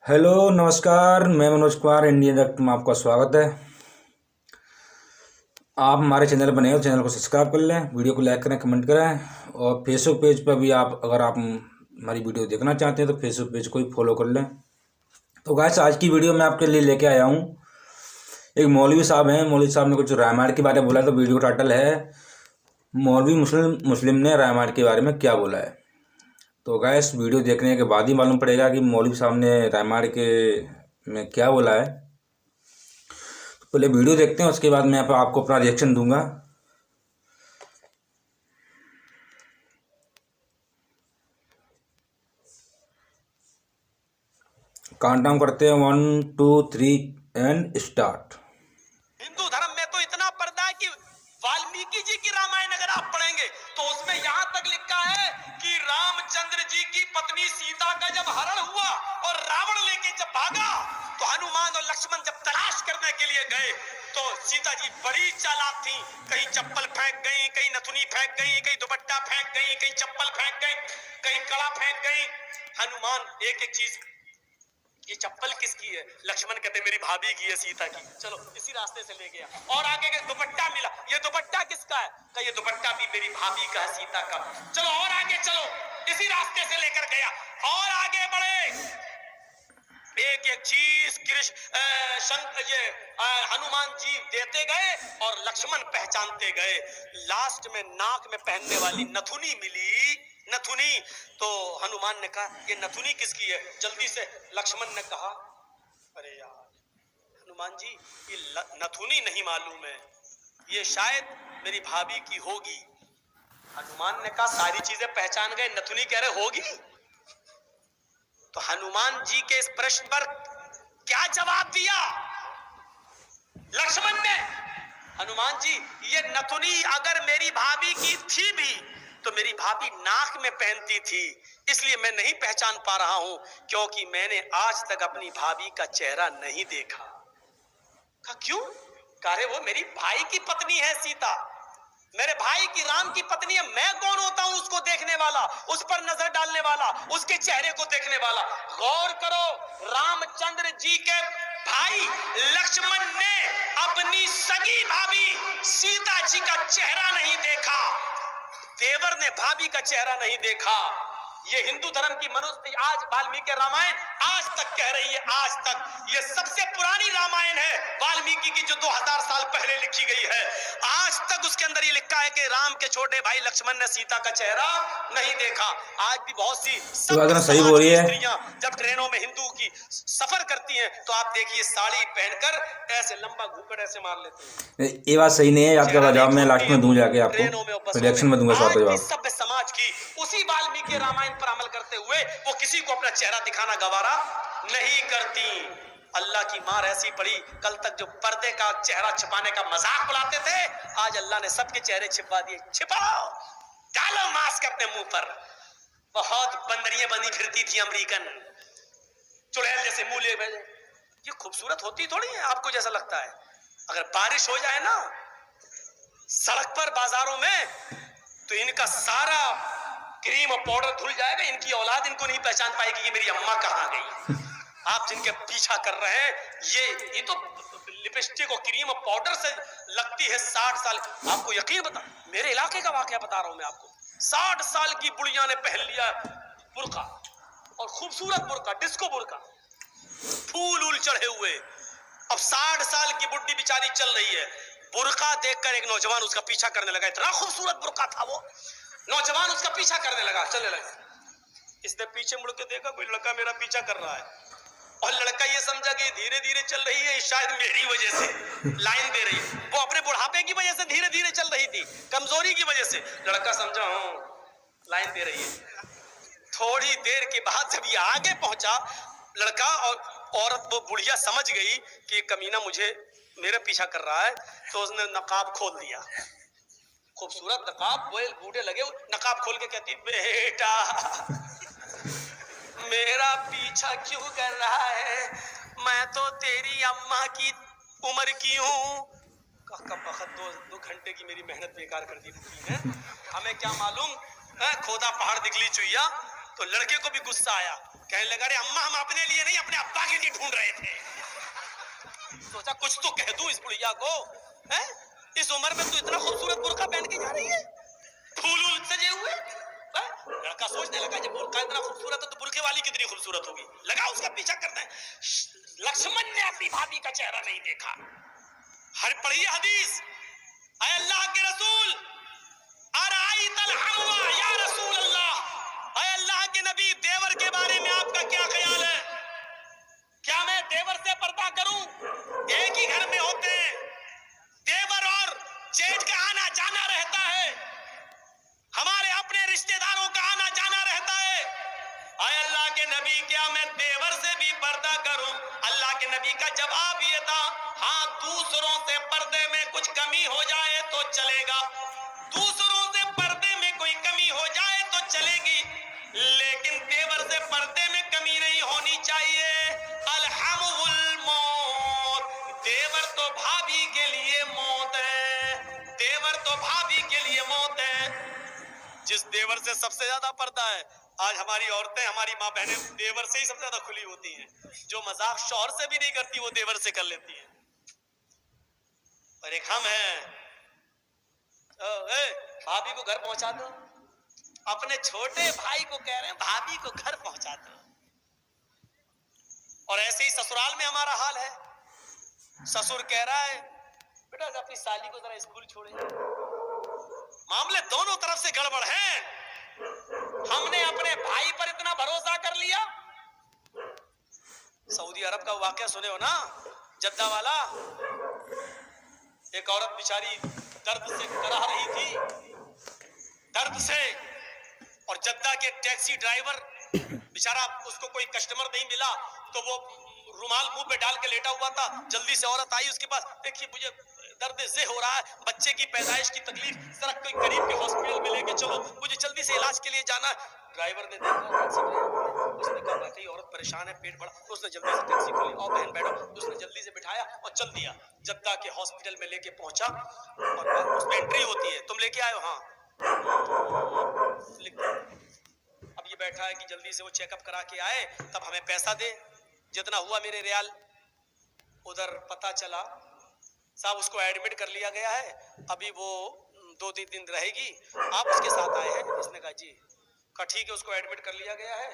Hello नमस्कार, मैं Manoj Kumar Indian doctor में आपका स्वागत है। आप हमारे चैनल बने हो, चैनल को सब्सक्राइब कर लें, वीडियो को लाइक करें, कमेंट करें और फेसबुक पेज पर भी आप अगर आप हमारी वीडियो देखना चाहते हैं तो फेसबुक पेज को ही फॉलो कर लें। तो गाइस, आज की वीडियो मैं आपके लिए लेके आया हूँ। एक मौलवी साहब हैं, मौलवी साहब ने कुछ रामायण के बारे में बोला है। तो वीडियो टाइटल है मौलवी मुस्लिम ने रामायण के बारे में क्या बोला है। तो गैस, वीडियो देखने के बाद ही मालूम पड़ेगा कि मौलवी साहब ने रामायण के में क्या बोला है। तो पहले वीडियो देखते हैं, उसके बाद मैं आपको अपना रिएक्शन दूंगा। काउंट डाउन करते हैं, 1 2 3 एंड स्टार्ट। हिंदू धर्म में तो इतना पर्दा है कि वाल्मीकि जी की रामायण अगर आप पढ़ेंगे तो उसमें यहाँ तक लिखा है कि रामचंद्र जी की पत्नी सीता का जब हरण हुआ और रावण लेके जब भागा तो हनुमान और लक्ष्मण जब तलाश करने के लिए गए तो सीता जी बड़ी चालाक थी। कहीं चप्पल फेंक गई, कहीं नथुनी फेंक गई, कहीं दुपट्टा फेंक गई, कहीं चप्पल फेंक गई, कहीं कड़ा फेंक गई। हनुमान एक एक चीज, ये चप्पल किसकी है? लक्ष्मण कहते मेरी भाभी की है, सीता की। चलो इसी रास्ते से ले गया। और आगे के दुपट्टा मिला, ये दुपट्टा किसका है? का ये दुपट्टा भी मेरी भाभी का है, सीता का। चलो और आगे चलो, इसी रास्ते से लेकर गया और आगे बढ़े। एक एक चीज हनुमान जी देते गए और लक्ष्मण पहचानते गए। लास्ट में नाक में पहनने वाली नथुनी मिली, नथुनी। तो हनुमान ने कहा ये नथुनी किसकी है? जल्दी से लक्ष्मण ने कहा अरे यार हनुमान जी, ये नथुनी नहीं मालूम है, ये शायद मेरी भाभी की होगी। हनुमान ने कहा सारी चीजें पहचान गए, नथुनी कह रहे होगी। तो हनुमान जी के इस प्रश्न पर क्या जवाब दिया लक्ष्मण ने? हनुमान जी, ये नथुनी अगर मेरी भाभी की थी भी तो मेरी भाभी नाक में पहनती थी, इसलिए मैं नहीं पहचान पा रहा हूं, क्योंकि मैंने आज तक अपनी भाभी का चेहरा नहीं देखा। कहा क्यों? कहा वो मेरी भाई की पत्नी है सीता, मेरे भाई की राम की पत्नी है। मैं कौन होता हूं उसको देखने वाला, उस पर नजर डालने वाला, उसके चेहरे को देखने वाला? गौर करो, रामचंद्र जी के भाई लक्ष्मण ने अपनी सगी भाभी सीता जी का चेहरा नहीं देखा, देवर ने भाभी का चेहरा नहीं देखा। ये हिंदू धर्म की मनुष्य आज वाल्मीकि रामायण आज तक कह रही है, आज तक ये सबसे पुरानी रामायण है वाल्मीकि की, जो 2000 साल पहले लिखी गई है। आज तक उसके अंदर ये लिखा है कि राम के छोटे भाई लक्ष्मण ने सीता का चेहरा नहीं देखा। आज भी बहुत सी सही बोल रही है। स्त्रियां जब ट्रेनों में हिंदू की सफर करती हैं तो आप देखिए साड़ी पहनकर ऐसे लंबा घूंघट ऐसे मार लेते हैं। ये बात सही नहीं है। आपका जवाब मैं लास्ट में दूं, जाके आपको रिएक्शन में दूंगा जवाब। सभ्य समाज की उसी वाल्मीकि रामायण पर अमल करते हुए वो किसी को अपना चेहरा दिखाना गवारा नहीं करती। अल्लाह की मार ऐसी पड़ी, कल तक जो पर्दे का चेहरा छिपाने का मजाक उड़ाते थे, आज अल्लाह ने सबके चेहरे छिपा दिए। छिपाओ, डालो मास्क अपने मुंह पर। बहुत बंदरियां बनी फिरती थी अमेरिकन, चुड़ैल जैसे मुंह ले भेजे। ये खूबसूरत होती थोड़ी है आपको जैसा लगता है। अगर बारिश हो जाए ना सड़क पर बाजारों में तो इनका सारा क्रीम और पाउडर धुल जाएगा, इनकी औलाद इनको नहीं पहचान पाएगी कि मेरी अम्मा कहाँ गई। आप जिनके पीछा कर रहे हैं, ये तो लिपस्टिक और क्रीम और पाउडर से लगती है 60 साल। आपको यकीन बता, मेरे इलाके का वाकया बता रहा हूं मैं आपको। 60 साल की बुढ़िया ने पहन लिया बुर्का, और खूबसूरत बुर्का, डिस्को बुर्का, फूल उल चढ़े हुए। अब 60 साल की बुढ़ी बेचारी चल रही है, बुर्का देखकर एक नौजवान उसका पीछा करने लगा। इतना खूबसूरत बुर्का था वो, नौजवान उसका पीछा करने लगा, चलने लगा। इसने पीछे मुड़ के देखा, कोई लड़का मेरा पीछा कर रहा है, और लड़का ये समझा कि धीरे धीरे चल रही है, शायद मेरी वजह से लाइन दे रही है। वो अपने बुढ़ापे की वजह से धीरे धीरे चल रही थी, कमजोरी की वजह से। लड़का समझा लाइन दे रही है। थोड़ी देर के बाद जब ये आगे पहुंचा लड़का, और औरत वो बुढ़िया समझ गई कि कमीना मुझे मेरा पीछा कर रहा है, तो उसने नकाब खोल दिया। खूबसूरत नकाब, वो बूढ़े लगे, नकाब खोल के कहती बेटा मेरा पीछा क्यों कर रहा है, मैं तो तेरी अम्मा की उम्र की हूँ। दो घंटे की मेरी मेहनत बेकार कर दी है। हमें क्या मालूम है, खोदा पहाड़ निकली चुईया। तो लड़के को भी गुस्सा आया, कहने लगा अरे अम्मा हम अपने लिए नहीं अपने अब्बा के लिए ढूंढ रहे थे। सोचा कुछ तो कह दूं इस बुढ़िया को, हैं? इस उम्र में तू इतना खूबसूरत बुर्का पहन के जा रही है, फूल सजे हुए। लड़का सोचने लगा जब बुर्का इतना खूबसूरत है तो बुर्के वाली कितनी खूबसूरत होगी, लगा उसका पीछा करना है। लक्ष्मण ने अपनी भाभी का चेहरा नहीं देखा। हर पढ़िए हदीस, अय अल्लाह के रसूल अराइतल हम्वा या रसूल अल्लाह, अय अल्लाह के नबी देवर के बारे में आपका क्या ख्याल है? क्या मैं देवर से पर्दा करूं? एक ही घर में होते हैं, देवर और जेठ का आना जाना रहता है, हमारे अपने रिश्तेदारों का आना जाना रहता है। आय अल्लाह के नबी क्या मैं देवर से भी पर्दा करूं? अल्लाह के नबी का जवाब ये था, हाँ दूसरों से पर्दे में कुछ कमी हो जाए तो चलेगा, दूसरों से पर्दे में कोई कमी हो जाए तो चलेगी, लेकिन देवर से पर्दे में कमी नहीं होनी चाहिए। अलहमुल मौत, देवर तो भाभी के लिए मौत है, देवर तो भाभी के लिए मौत है। जिस देवर से सबसे ज्यादा पर्दा है, आज हमारी औरतें, हमारी माँ बहनें देवर से ही सबसे ज्यादा खुली होती हैं। जो मजाक शौहर से भी नहीं करती वो देवर से कर लेती हैं। और एक हम हैं, भाभी को घर पहुंचा दो, अपने छोटे भाई को कह रहे हैं भाभी को घर पहुंचा दो। और ऐसे ही ससुराल में हमारा हाल है, ससुर कह रहा है बेटा अपनी साली को जरा स्कूल छोड़े। मामले दोनों तरफ से गड़बड़ हैं। हमने अपने भाई पर इतना भरोसा कर लिया। सऊदी अरब का वाकया सुने हो ना, जद्दा वाला, एक औरत बेचारी दर्द से कराह रही थी, दर्द से, और जद्दा के टैक्सी ड्राइवर बेचारा, उसको कोई कस्टमर नहीं मिला तो वो रुमाल मुंह पे डाल के लेटा हुआ था। जल्दी से औरत आई उसके पास, देखिए मुझे दर्द से हो रहा है, बच्चे की पैदाइश की तकलीफ, जरा कोई करीब के हॉस्पिटल में लेके चलो, मुझे जल्दी से इलाज के लिए जाना है। ड्राइवर ने देखा टैक्सी ड्राइवर, उसने कहा भाई औरत परेशान है, पेट बड़ा, तो उसने जल्दी से टैक्सी खोली, और बहन बैठो, उसने जल्दी से बिठाया और चल दिया। जद्दा के हॉस्पिटल में लेके पहुंचा और उसमें एंट्री होती है, तुम लेके आए हो? हाँ। अब ये बैठा है कि जल्दी से वो चेकअप करा के आए तब हमें पैसा दे, जितना हुआ मेरे रियाल। उधर पता चला साहब उसको एडमिट कर लिया गया है, अभी वो 2-3 दिन रहेगी, आप उसके साथ आए हैं? इसने कहा जी। कहा ठीक है, उसको एडमिट कर लिया गया है।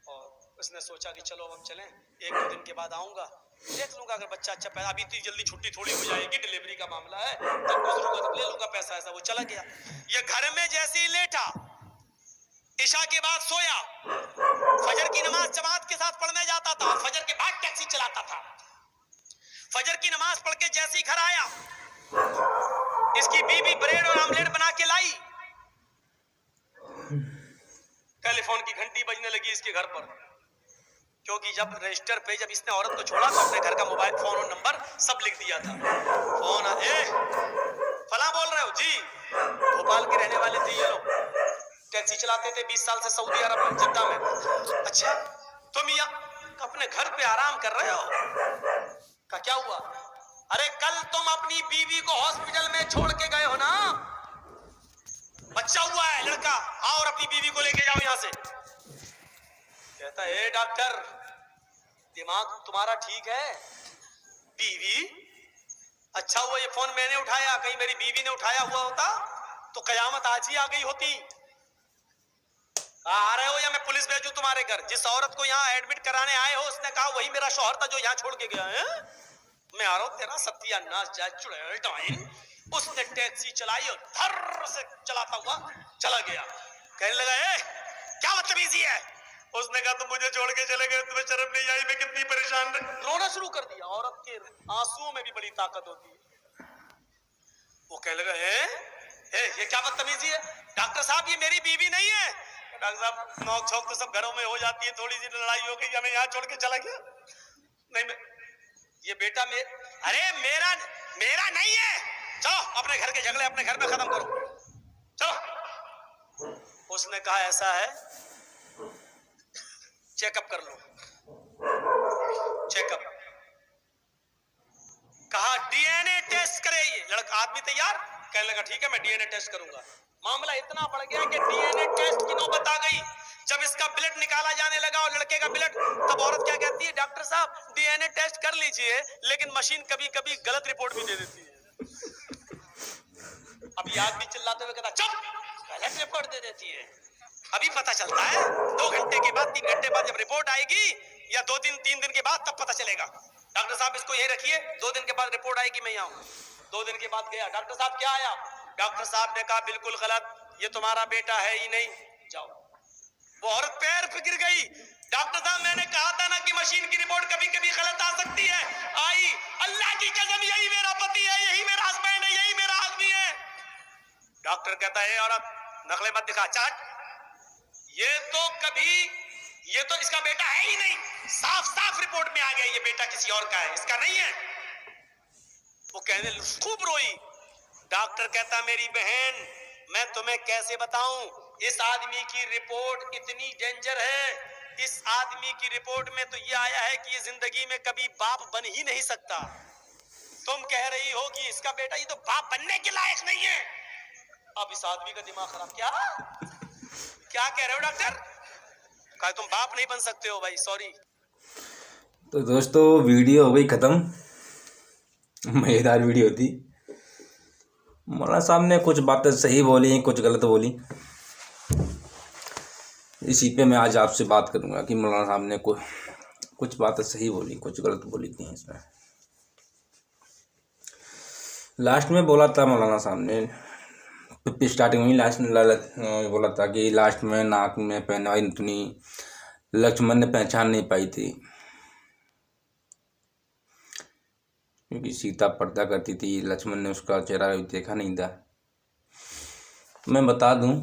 और उसने सोचा कि चलो अब चलें, 1-2 दिन के बाद आऊंगा, देख लूंगा अगर बच्चा अच्छा पैदा, अभी इतनी जल्दी छुट्टी थोड़ी हो जाएगी, डिलीवरी का मामला है, जब गुजरूंगा तब ले लूंगा पैसा। ऐसा वो चला गया। ये घर में जैसे ही लेटा, इशा के बाद सोया, फजर की नमाज जमात के साथ पढ़ने जाता था, फजर के बाद टैक्सी चलाता था। फजर की नमाज पढ़ के जैसे ही घर आया, इसकी बीवी ब्रेड और आमलेट बना के लाई, टेलीफोन की घंटी बजने लगी इसके घर पर, क्योंकि जब रजिस्टर पे जब इसने औरत को छोड़ा तो अपने घर का मोबाइल फोन और नंबर सब लिख दिया था। फोन फला बोल रहे हो जी, भोपाल के रहने वाले थे ये लोग, टैक्सी चलाते थे 20 साल से सऊदी अरब में, जद्दा में। अच्छा तुम या अपने घर पे आराम कर रहे हो? का क्या हुआ? अरे कल तुम अपनी बीवी को हॉस्पिटल में छोड़ के गए हो ना, बच्चा हुआ है लड़का, आओ और अपनी बीवी को लेके जाओ यहां से। कहता है डॉक्टर दिमाग तुम्हारा ठीक है? बीवी? अच्छा हुआ ये फोन मैंने उठाया, कहीं मेरी बीवी ने उठाया हुआ होता तो कयामत आज ही आ गई होती। आ रहे हो या मैं पुलिस भेजूं तुम्हारे घर? जिस औरत को यहाँ एडमिट कराने आए हो उसने कहा वही मेरा शौहर था जो यहाँ छोड़ के गया है। मैं आ रहा हूं, तेरा सत्यानाश जाए चुड़ैल डाइन। उसने टैक्सी चलाई और धर से चलाता हुआ चला गया। कहने लगा क्या बदतमीजी है? उसने कहा तुम मुझे छोड़ के चले गए, तुम्हें शर्म नहीं आई? मैं कितनी परेशान रही। रोना शुरू कर दिया। औरत के आंसुओं में भी बड़ी ताकत होती है। वो कहने लगा ये क्या बदतमीजी है? डॉक्टर साहब ये मेरी बीवी नहीं है। डॉक्टर साहब नोक झोंक तो सब घरों में हो जाती है, थोड़ी सी लड़ाई हो गई, हमें यहाँ छोड़ के चला गया। नहीं मैं ये बेटा अरे मेरा नहीं है, चलो अपने घर के झगड़े अपने घर में खत्म करो, चलो। उसने कहा ऐसा है चेकअप कर लो। चेकअप कहा डीएनए टेस्ट करे। ये लड़का आदमी तैयार, कहने लगा ठीक है मैं डीएनए टेस्ट करूंगा। मामला इतना बढ़ गया कि डीएनए टेस्ट की नौबत आ गई। जब इसका ब्लड निकाला जाने लगा और लड़के का ब्लड, तब औरत क्या कहती है, डॉक्टर साहब डीएनए टेस्ट कर लीजिए, लेकिन मशीन कभी कभी गलत रिपोर्ट भी दे देती है। अभी आदमी चिल्लाते हुए कहता चुप, गलत रिपोर्ट दे देती है। अभी पता चलता है 2 घंटे के बाद, 3 घंटे बाद जब रिपोर्ट आएगी, या 2 दिन 3 दिन के बाद, तब पता चलेगा। डॉक्टर साहब इसको यही रखिए, 2 दिन के बाद रिपोर्ट आएगी, मैं यहाँ हूँ। 2 दिन के बाद गया, डॉक्टर साहब क्या आया? डॉक्टर साहब ने कहा बिल्कुल गलत, ये तुम्हारा बेटा है ही नहीं, जाओ। वो औरत पैर पे गिर गई। डॉक्टर साहब मैंने कहा था ना कि मशीन की रिपोर्ट कभी कभी गलत आ सकती है। आई, अल्लाह की कसम यही मेरा पति है, यही मेरा हस्बैंड है, यही मेरा आदमी है। डॉक्टर कहता है औरत नकले मत दिखा, चाट, ये तो इसका बेटा है ही नहीं, साफ साफ रिपोर्ट में आ गया ये बेटा किसी और का है, इसका नहीं है। वो कहने खूब रोई। डॉक्टर कहता मेरी बहन, मैं तुम्हें कैसे बताऊं, इस आदमी की रिपोर्ट इतनी डेंजर है, इस आदमी की रिपोर्ट में तो ये आया है कि ये जिंदगी में कभी बाप बन ही नहीं सकता। तुम कह रही हो कि इसका बेटा ये तो बाप बनने के लायक नहीं है। अब इस आदमी का दिमाग खराब। क्या कह रहे हो डॉक्टर? कहा तुम बाप नहीं बन सकते हो भाई, सॉरी। तो दोस्तों वीडियो हो गई ख़त्म, मज़ेदार वीडियो थी। मौलाना साहब ने कुछ बातें सही बोली, कुछ गलत बोली। इसी पे मैं आज आपसे बात करूंगा कि मौलाना साहब ने कुछ बातें सही बोली, कुछ गलत बोली थी। इसमें लास्ट में बोला था मौलाना साहब ने, स्टार्टिंग में लास्ट में बोला था कि लास्ट में नाक में पहने वाली नथुनी लक्ष्मण ने पहचान नहीं पाई थी, क्योंकि सीता पर्दा करती थी, लक्ष्मण ने उसका चेहरा देखा नहीं था। मैं बता दूं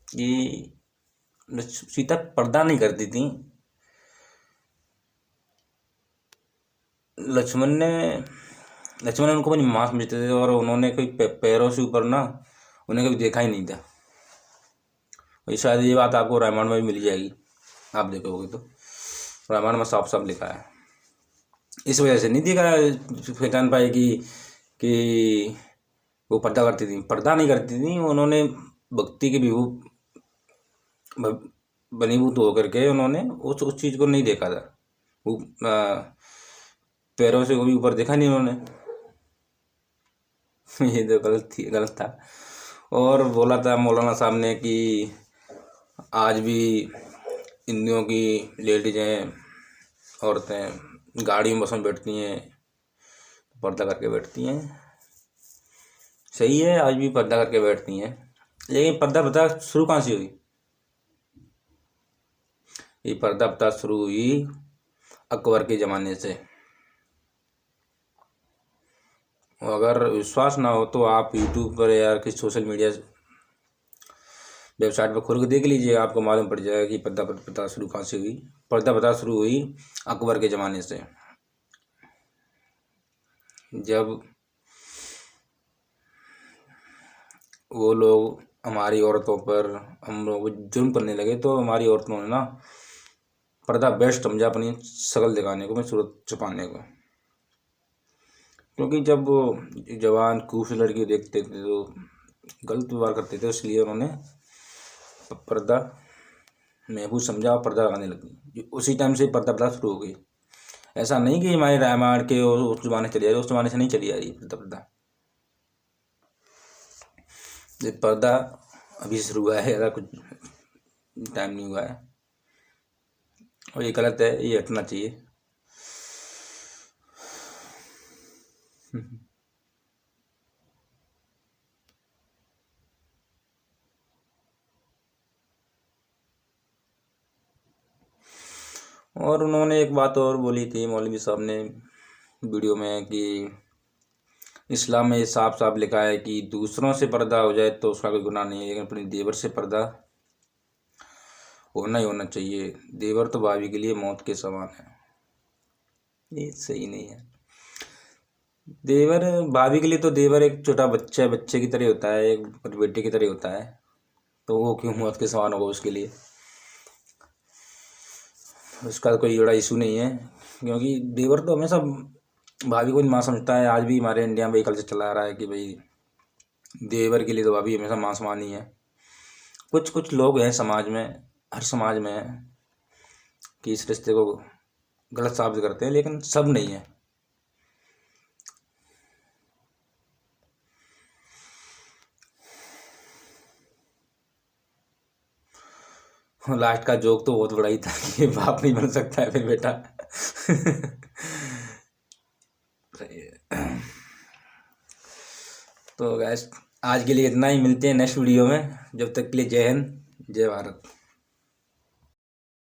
कि सीता पर्दा नहीं करती थी, लक्ष्मण उनको अपनी माँ समझते थे, और उन्होंने कोई पैरों से ऊपर ना उन्हें कभी देखा ही नहीं था। वही शायद ये बात आपको रामायण में भी मिल जाएगी, आप देखोगे तो रामायण में साफ साफ लिखा है। इस वजह से नहीं देखा पहचान पाई कि वो पर्दा करती थी, पर्दा नहीं करती थी। उन्होंने भक्ति के बनीभूत होकर के उन्होंने उस चीज़ को नहीं देखा था, वो पैरों से कभी ऊपर देखा नहीं उन्होंने। ये तो गलत था। और बोला था मौलाना साहब ने कि आज भी हिंदुओं की लेडीज़ें, औरतें गाड़ी में बस में बैठती हैं, पर्दा करके बैठती हैं। सही है, आज भी पर्दा करके बैठती हैं, लेकिन पर्दा पता शुरू कहाँ से हुई? ये पर्दा पता शुरू हुई अकबर के ज़माने से। अगर विश्वास ना हो तो आप यूट्यूब पर या किसी सोशल मीडिया वेबसाइट पर खोल के देख लीजिए, आपको मालूम पड़ जाएगा कि पर्दा पता शुरू कहाँ से हुई। पर्दा पता शुरू हुई अकबर के ज़माने से, जब वो लोग हमारी औरतों पर हम लोग जुल्म करने लगे, तो हमारी औरतों ने ना पर्दा बेस्ट समझा अपनी शक्ल दिखाने को, अपनी सूरत छुपाने को। क्योंकि जब वो जवान खूबसूरत लड़की देखते थे तो गलत व्यवहार करते थे, इसलिए उन्होंने पर्दा महफूज समझा और पर्दा लगाने लगी। उसी टाइम से पर्दा प्रथा शुरू हो गई। ऐसा नहीं कि हमारे रामायण के उस ज़माने चली आ रही, उस ज़माने से नहीं चली आ रही पर्दा। ये पर्दा अभी से शुरू हुआ है, ज़्यादा कुछ टाइम नहीं हुआ है, और ये गलत है, ये हटना चाहिए। और उन्होंने एक बात और बोली थी मौलवी साहब ने वीडियो में कि इस्लाम में साफ साफ लिखा है कि दूसरों से पर्दा हो जाए तो उसका कोई गुनाह नहीं है, लेकिन अपनी देवर से पर्दा होना ही होना चाहिए। देवर तो भाभी के लिए मौत के समान है। ये सही नहीं है। देवर भाभी के लिए तो देवर एक छोटा बच्चा, बच्चे की तरह होता है, एक बेटे की तरह होता है, तो वो क्यों मौत के समान होगा उसके लिए? उसका कोई बड़ा इशू नहीं है, क्योंकि देवर तो हमेशा भाभी को माँ समझता है। आज भी हमारे इंडिया में कल से चला आ रहा है कि भाई देवर के लिए तो भाभी हमेशा मां समान ही है। कुछ कुछ लोग हैं समाज में, हर समाज में है, कि इस रिश्ते को गलत साबित करते हैं, लेकिन सब नहीं है। लास्ट का जोक तो बहुत बड़ा ही था कि बाप नहीं बन सकता है फिर बेटा। तो गैस आज के लिए इतना ही, मिलते हैं नेक्स्ट वीडियो में। जब तक के लिए जय हिंद, जय भारत।